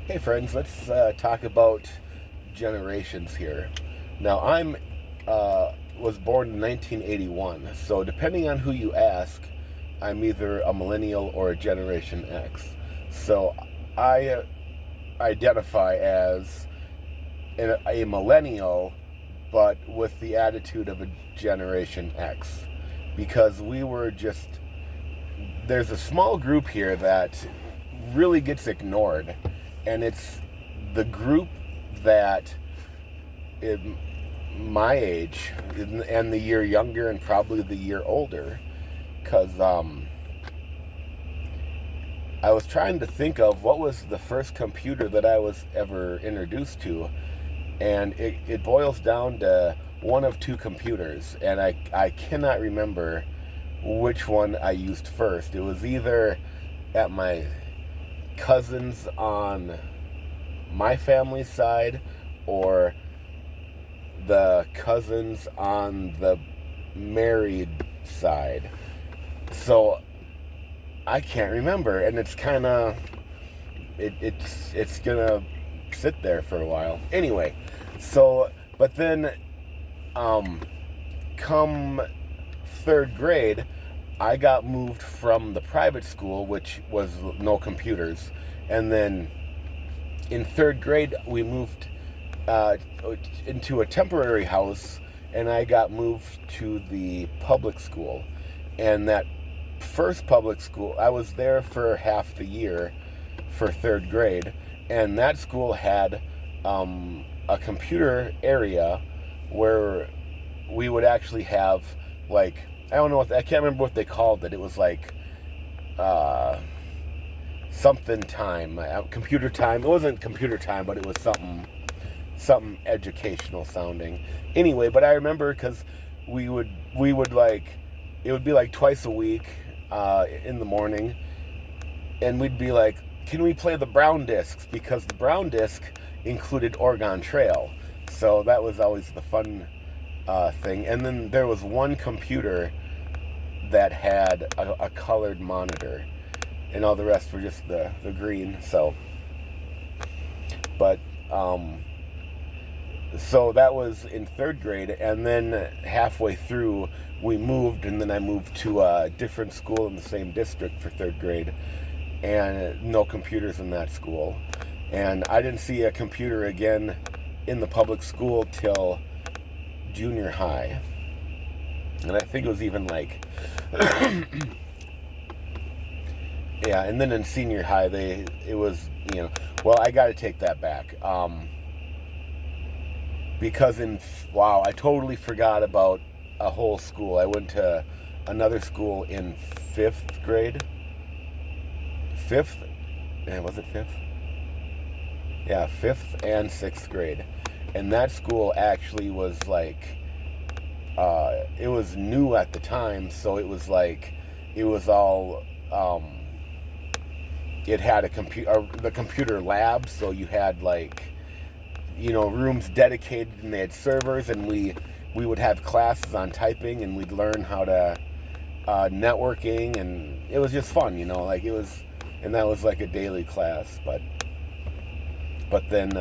Hey friends, let's talk about generations here. Now I'm was born in 1981, so depending on who you ask, I'm either a millennial or a Generation X. So I identify as a millennial, but with the attitude of a Generation X, because we were just there's a small group here that really gets ignored, and it's the group that in my age and the year younger and probably the year older, because I was trying to think of what was the first computer that I was ever introduced to, and it boils down to one of two computers, and I cannot remember which one I used first. It was either at my cousins on my family side or the cousins on the married side. So I can't remember, and it's kind of it's gonna sit there for a while. Anyway, so but then come third grade, I got moved from the private school, which was no computers, and then in third grade we moved into a temporary house, and I got moved to the public school. And that first public school, I was there for half the year for third grade, and that school had a computer area where we would actually have, like, I can't remember what they called it. It was like something time, computer time. It wasn't computer time, but it was something educational sounding. Anyway, but I remember because we would like, it would be like twice a week in the morning, and we'd be like, can we play the brown discs? Because the brown disc included Oregon Trail, so that was always the fun thing. And then there was one computer that had a colored monitor, and all the rest were just the green. So, but so that was in third grade, and then halfway through we moved, and then I moved to a different school in the same district for third grade, and no computers in that school. And I didn't see a computer again in the public school till junior high. And I think it was even like yeah, and then in senior high it was, well, I got to take that back. Because I totally forgot about a whole school. I went to another school in fifth grade. Was it fifth? Yeah, fifth and sixth grade. And that school actually was like, it was new at the time, so it was like, it was all, it had the computer lab, so you had like, rooms dedicated, and they had servers, and we would have classes on typing, and we'd learn how to networking, and it was just fun, like it was, and that was like a daily class. But then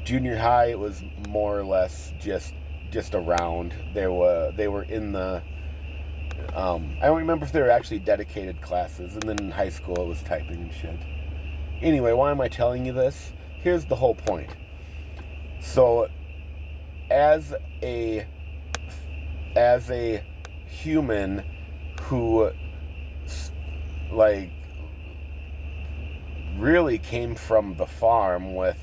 junior high, it was more or less just around. They were in the I don't remember if they were actually dedicated classes, and then in high school it was typing and shit. Anyway, why am I telling you this? Here's the whole point. So as a human who like really came from the farm with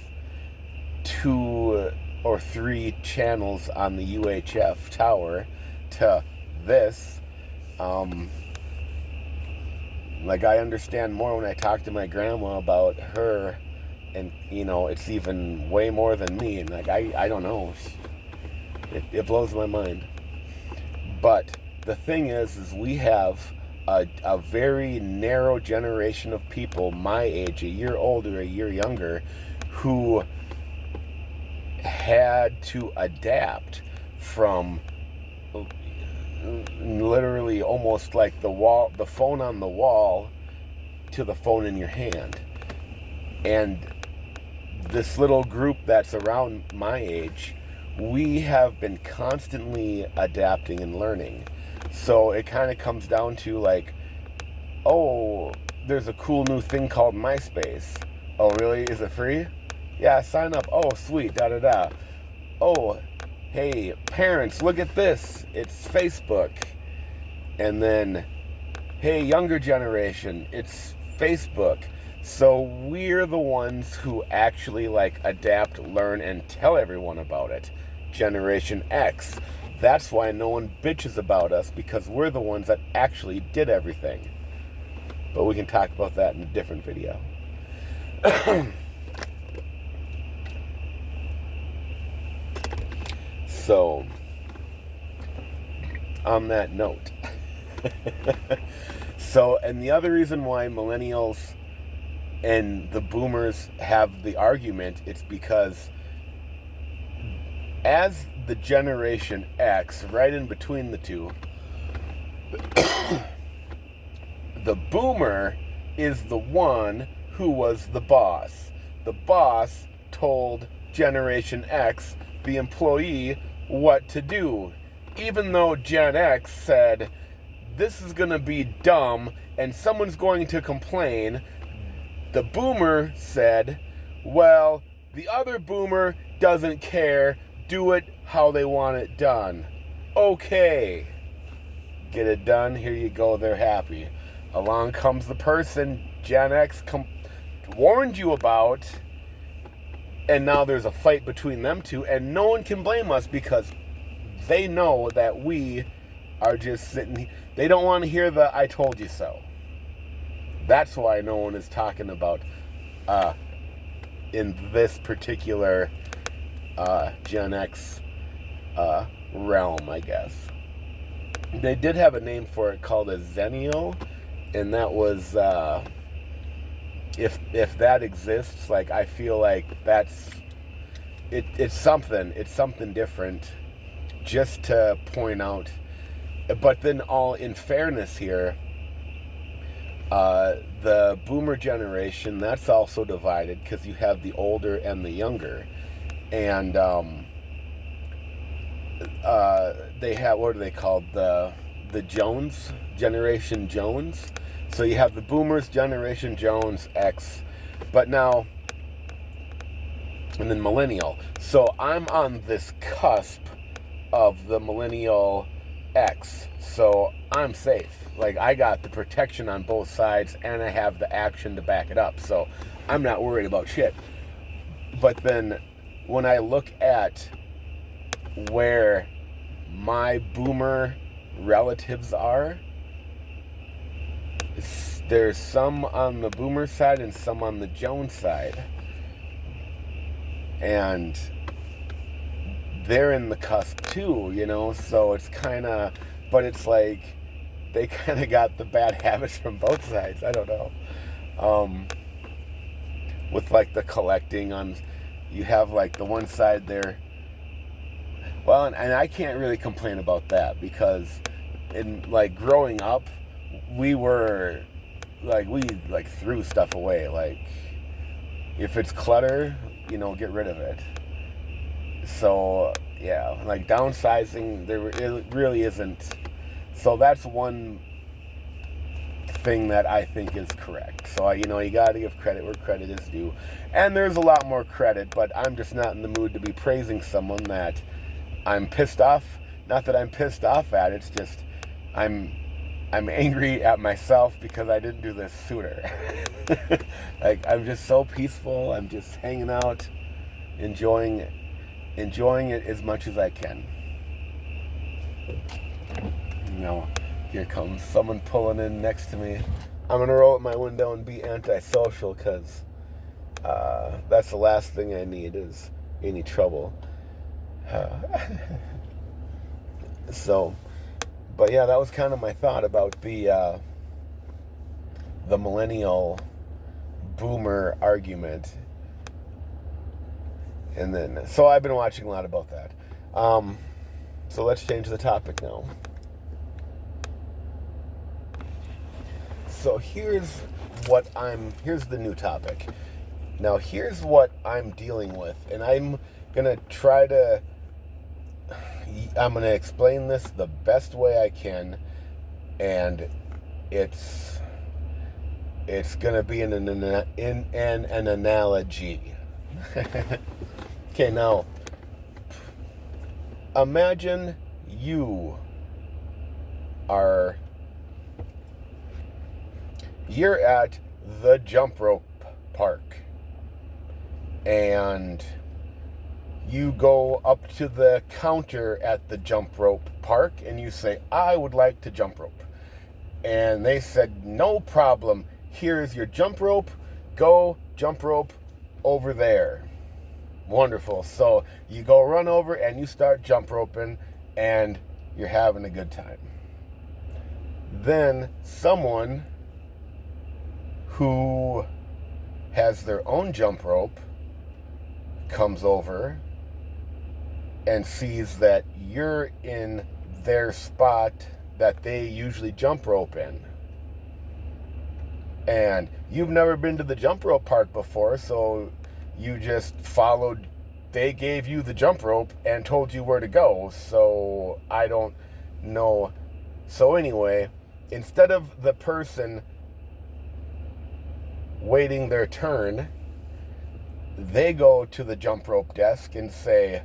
2 or 3 channels on the UHF tower to this, like, I understand more when I talk to my grandma about her, and it's even way more than me, and like I don't know, it blows my mind. But the thing is we have a very narrow generation of people my age, a year older, a year younger, who had to adapt from literally almost like the phone on the wall to the phone in your hand. And this little group that's around my age, we have been constantly adapting and learning. So it kind of comes down to like, oh, there's a cool new thing called MySpace. Oh, really? Is it free? Yeah, sign up. Oh, sweet. Da da da. Oh, hey, parents, look at this. It's Facebook. And then, hey, younger generation, it's Facebook. So we're the ones who actually like adapt, learn, and tell everyone about it. Generation X. That's why no one bitches about us, because we're the ones that actually did everything. But we can talk about that in a different video. So, on that note. So, and the other reason why millennials and the boomers have the argument, it's because as the Generation X, right in between the two, the boomer is the one who was the boss. The boss told Generation X, the employee, what to do. Even though Gen X said, this is going to be dumb and someone's going to complain, the boomer said, well, the other boomer doesn't care. Do it how they want it done. Okay. Get it done. Here you go. They're happy. Along comes the person Gen X warned you about, and now there's a fight between them two, and no one can blame us because they know that we are just sitting. They don't want to hear the I told you so. That's why no one is talking about in this particular Gen X realm, I guess. They did have a name for it called a Zennial, and that was if that exists, like I feel like it's something different, just to point out. But then, all in fairness here, the boomer generation, that's also divided because you have the older and the younger, and they have, what are they called, the Jones generation, Jones. So you have the boomers, Generation Jones, X, but now, and then millennial. So I'm on this cusp of the millennial X, so I'm safe. Like, I got the protection on both sides, and I have the action to back it up, so I'm not worried about shit. But then, when I look at where my boomer relatives are, there's some on the boomer side and some on the Jones side, and they're in the cusp too, you know, so it's kind of, but it's like they kind of got the bad habits from both sides. I don't know. With like the collecting on, you have like the one side there. Well, and I can't really complain about that, because in like growing up, we were like, we like threw stuff away. Like, if it's clutter, you know, get rid of it. So yeah, like downsizing, it really isn't. So that's one thing that I think is correct. So you know, you got to give credit where credit is due, and there's a lot more credit. But I'm just not in the mood to be praising someone that I'm pissed off. Not that I'm pissed off at. It's just I'm angry at myself because I didn't do this sooner. Like, I'm just so peaceful. I'm just hanging out, enjoying it as much as I can. You know, here comes someone pulling in next to me. I'm gonna roll up my window and be antisocial, because that's the last thing I need is any trouble. So, but yeah, that was kind of my thought about the millennial boomer argument. And then, so I've been watching a lot about that. So let's change the topic now. So here's the new topic. Now, here's what I'm dealing with, and I'm going to explain this the best way I can, and it's going to be in an analogy. Okay, now, imagine you're at the jump rope park, and you go up to the counter at the jump rope park and you say, I would like to jump rope. And they said, no problem. Here's your jump rope. Go jump rope over there. Wonderful. So you go run over and you start jump roping and you're having a good time. Then someone who has their own jump rope comes over and sees that you're in their spot that they usually jump rope in. And you've never been to the jump rope park before, so you just followed. They gave you the jump rope and told you where to go, so I don't know. So anyway, instead of the person waiting their turn, they go to the jump rope desk and say,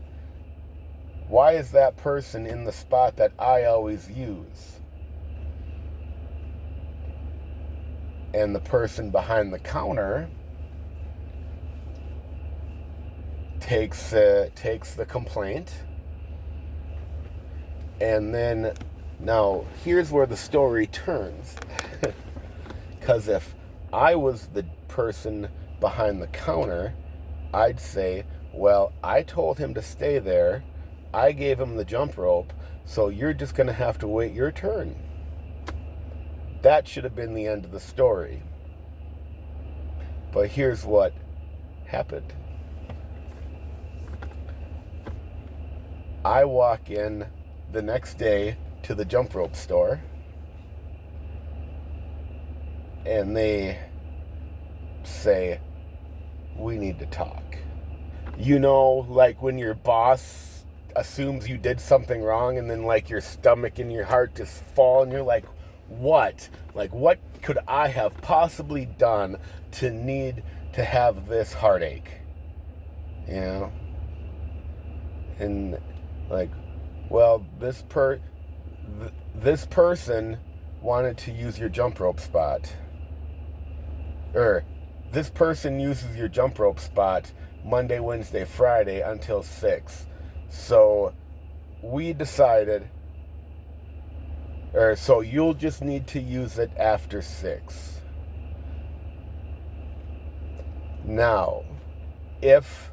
why is that person in the spot that I always use? And the person behind the counter takes the complaint, and then now here's where the story turns. Because if I was the person behind the counter, I'd say, well, I told him to stay there. I gave him the jump rope, so you're just going to have to wait your turn. That should have been the end of the story. But here's what happened. I walk in the next day to the jump rope store, and they say, we need to talk. You know, like when your boss assumes you did something wrong, and then like your stomach and your heart just fall, and you're like, what? Like, what could I have possibly done to need to have this heartache? You know? And like, well, this person wanted to use your jump rope spot. Or this person uses your jump rope spot Monday, Wednesday, Friday until 6. So we decided, so you'll just need to use it after 6. Now, if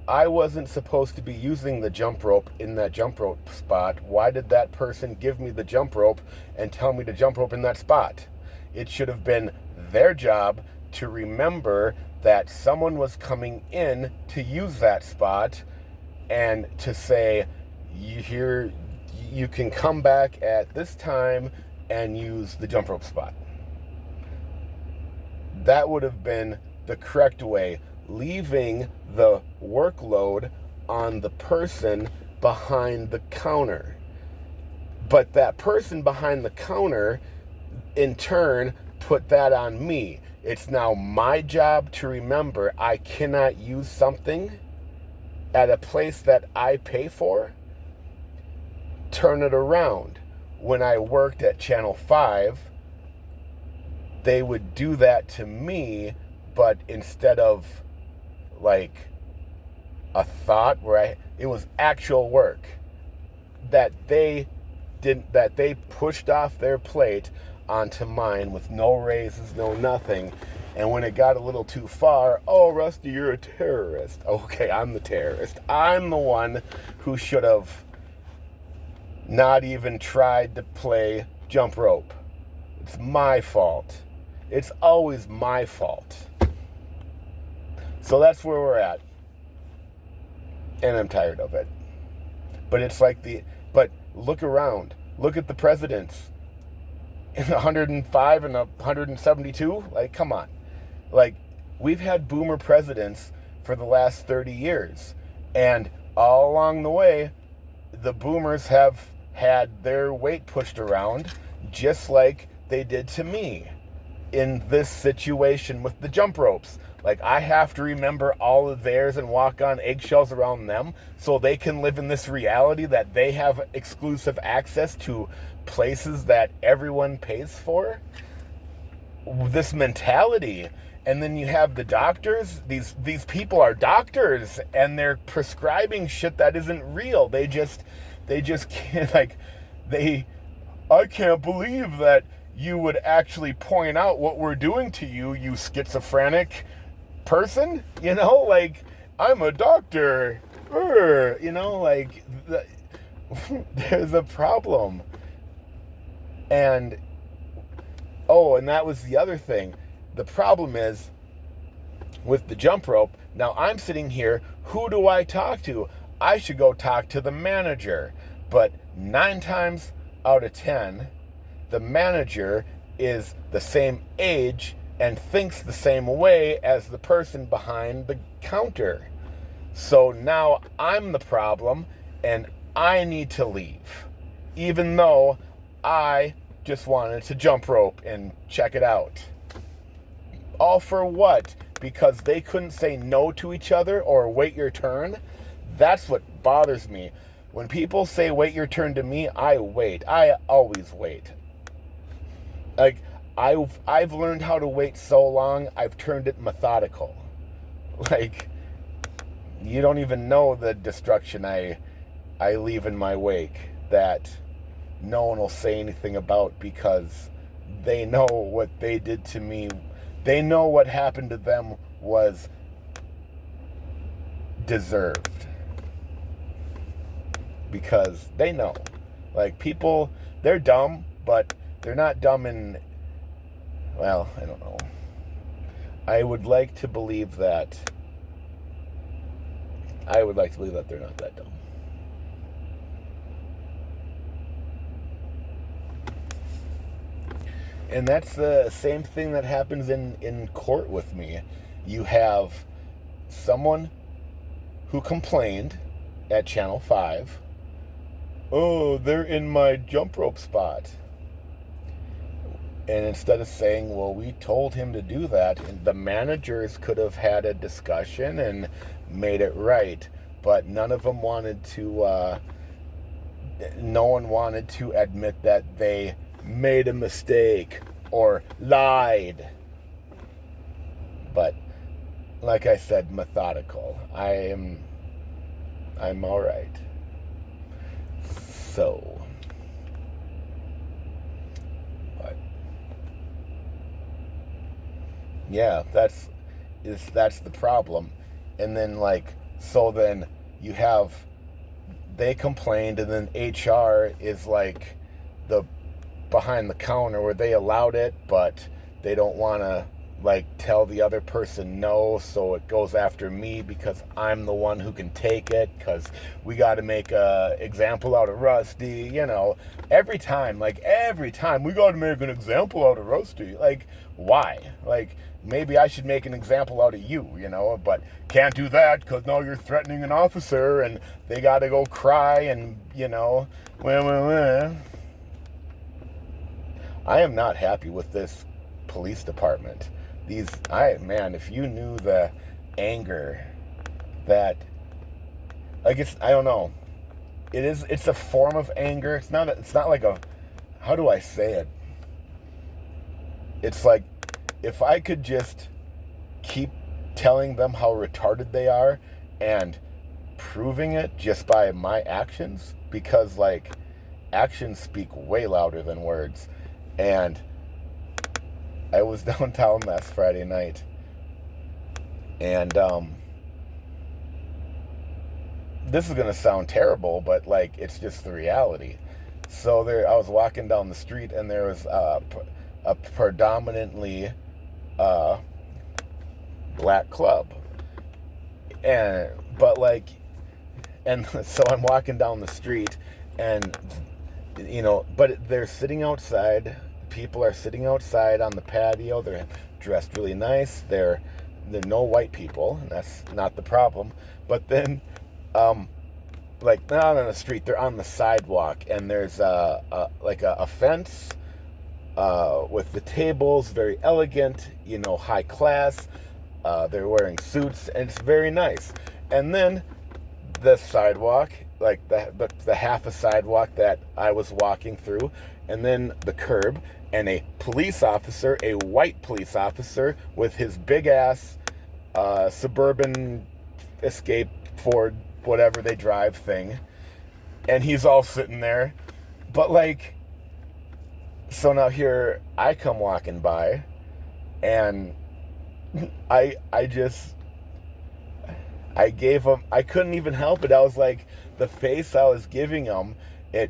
I wasn't supposed to be using the jump rope in that jump rope spot, why did that person give me the jump rope and tell me to jump rope in that spot? It should have been their job to remember that someone was coming in to use that spot and to say, you can come back at this time and use the jump rope spot. That would have been the correct way, leaving the workload on the person behind the counter. But that person behind the counter, in turn, put that on me. It's now my job to remember I cannot use something at a place that I pay for. Turn it around. When I worked at Channel 5, they would do that to me, but instead of like a thought where it was actual work that they pushed off their plate onto mine with no raises, no nothing. And when it got a little too far, oh, Rusty, you're a terrorist. Okay, I'm the terrorist. I'm the one who should have not even tried to play jump rope. It's my fault. It's always my fault. So that's where we're at. And I'm tired of it. But it's like but look around. Look at the presidents. In 105 and 172? Like, come on. Like, we've had boomer presidents for the last 30 years. And all along the way, the boomers have had their weight pushed around just like they did to me in this situation with the jump ropes. Like, I have to remember all of theirs and walk on eggshells around them so they can live in this reality that they have exclusive access to places that everyone pays for. This mentality. And then you have the doctors. These people are doctors, and they're prescribing shit that isn't real. They just can't, like, I can't believe that you would actually point out what we're doing to you, you schizophrenic person. You know, like, I'm a doctor. You know, like, there's a problem. And that was the other thing. The problem is with the jump rope. Now I'm sitting here. Who do I talk to? I should go talk to the manager. But 9 times out of 10, the manager is the same age and thinks the same way as the person behind the counter. So now I'm the problem and I need to leave, even though I just wanted to jump rope and check it out. All for what? Because they couldn't say no to each other or wait your turn? That's what bothers me. When people say wait your turn to me, I wait. I always wait. Like, I've learned how to wait so long, I've turned it methodical. Like, you don't even know the destruction I leave in my wake that no one will say anything about, because they know what they did to me. They know what happened to them was deserved. Because they know. Like, people, they're dumb, but they're not dumb in, well, I don't know. I would like to believe that they're not that dumb. And that's the same thing that happens in court with me. You have someone who complained at Channel 5, oh, they're in my jump rope spot. And instead of saying, well, we told him to do that, and the managers could have had a discussion and made it right. But none of them wanted to, no one wanted to admit that they made a mistake or lied. But like I said, methodical. I'm all right. So, but yeah, that's the problem. And then, like, so then you have, they complained, and then HR is like the behind the counter where they allowed it, but they don't want to, like, tell the other person no, so it goes after me because I'm the one who can take it, because we got to make a example out of Rusty, you know. Every time we got to make an example out of Rusty. Like, why? Like, maybe I should make an example out of you, you know, but can't do that because now you're threatening an officer and they got to go cry and, you know, I am not happy with this police department. If you knew the anger that, like, I don't know. It's a form of anger. It's not like a, how do I say it? It's like, if I could just keep telling them how retarded they are and proving it just by my actions, because, like, actions speak way louder than words. And I was downtown last Friday night, and this is gonna sound terrible, but, like, it's just the reality. So I was walking down the street, and there was a predominantly black club, and so I'm walking down the street, and, you know, but they're sitting outside. People are sitting outside on the patio. They're dressed really nice. They're there are no white people, and that's not the problem. But then, like, they're not on the street, they're on the sidewalk, and there's a fence with the tables, very elegant, high class. They're wearing suits, and it's very nice. And then the sidewalk, like the half a sidewalk that I was walking through, and then the curb, and a police officer, a white police officer with his big ass suburban Escape Ford, whatever they drive thing, and he's all sitting there. But like, so now here I come walking by, and I gave him, I couldn't even help it. I was like, the face I was giving him, it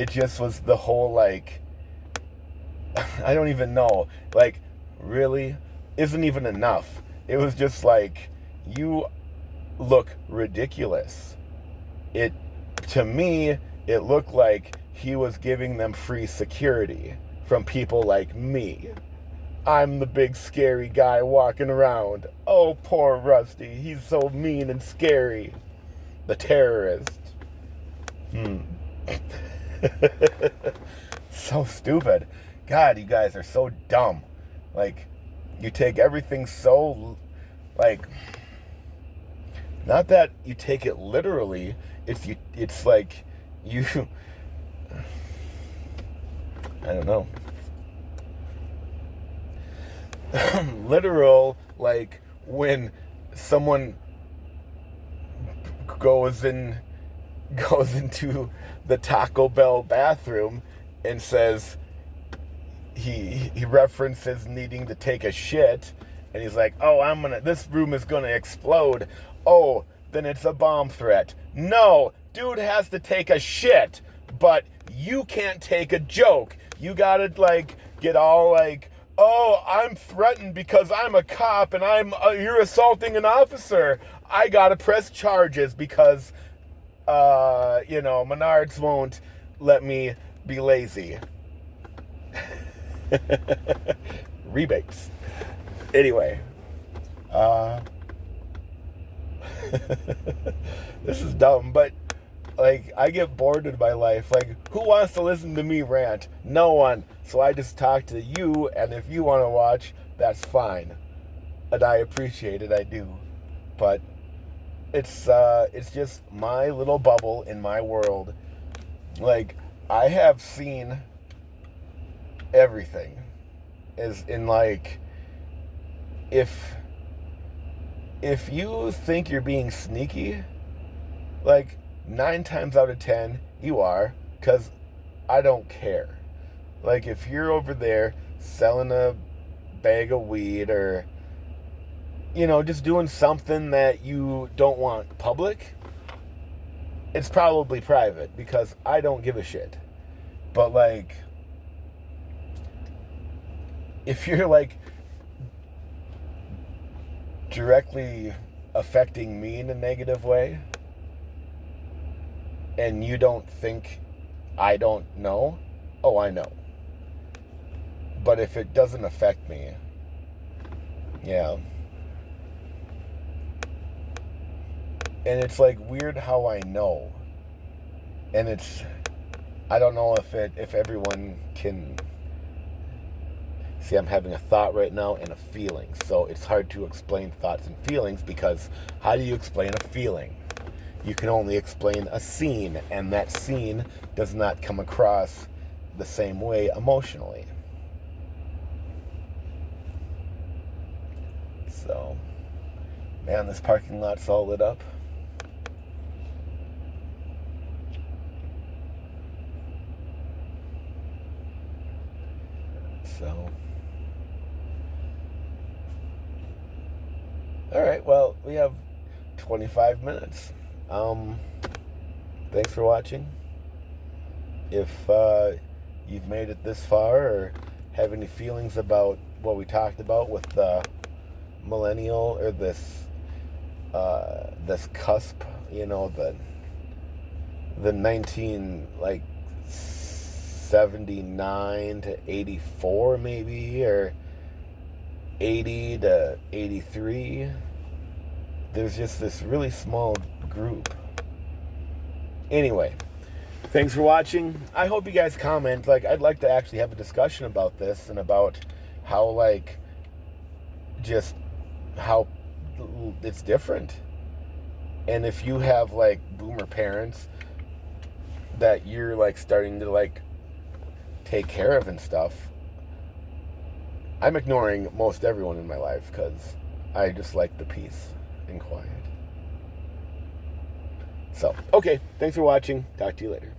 just was the whole, like, I don't even know, like, really isn't even enough. It was just like, you look ridiculous. To me, it looked like he was giving them free security from people like me. I'm the big scary guy walking around. Oh, poor Rusty. He's so mean and scary. The terrorist. So stupid. God, you guys are so dumb. Like, you take everything so, like, not that you take it literally. It's like you. I don't know. Literal, like when someone goes into the Taco Bell bathroom and says he references needing to take a shit, and he's like, "Oh, this room is gonna explode." Oh, then it's a bomb threat. No, dude has to take a shit, but you can't take a joke. You gotta, like, get all like, "Oh, I'm threatened because I'm a cop and you're assaulting an officer. I gotta press charges because, Menards won't let me be lazy." Rebates. Anyway, this is dumb, but like, I get bored in my life. Like, who wants to listen to me rant? No one. So I just talk to you, and if you want to watch, that's fine. And I appreciate it, I do. But it's just my little bubble in my world. Like, I have seen everything. Is in, like, if you think you're being sneaky, like, 9 times out of 10, you are, because I don't care. Like, if you're over there selling a bag of weed or, just doing something that you don't want public, it's probably private, because I don't give a shit. But, like, if you're, like, directly affecting me in a negative way, and you don't think I don't know, oh, I know. But if it doesn't affect me, yeah. And it's, like, weird how I know. And I don't know if everyone can see. I'm having a thought right now and a feeling. So it's hard to explain thoughts and feelings, because how do you explain a feeling? You can only explain a scene, and that scene does not come across the same way emotionally. So, man, this parking lot's all lit up. So, all right, well, we have 25 minutes. Thanks for watching. If you've made it this far, or have any feelings about what we talked about with the millennial, or this cusp, the 79 to 84 maybe, or 80 to 83. There's just this really small group. Anyway, thanks for watching. I hope you guys comment. Like, I'd like to actually have a discussion about this and about how, like, just how it's different. And if you have, like, boomer parents that you're, like, starting to, like, take care of and stuff, I'm ignoring most everyone in my life because I just like the peace and quiet. So, okay, thanks for watching. Talk to you later.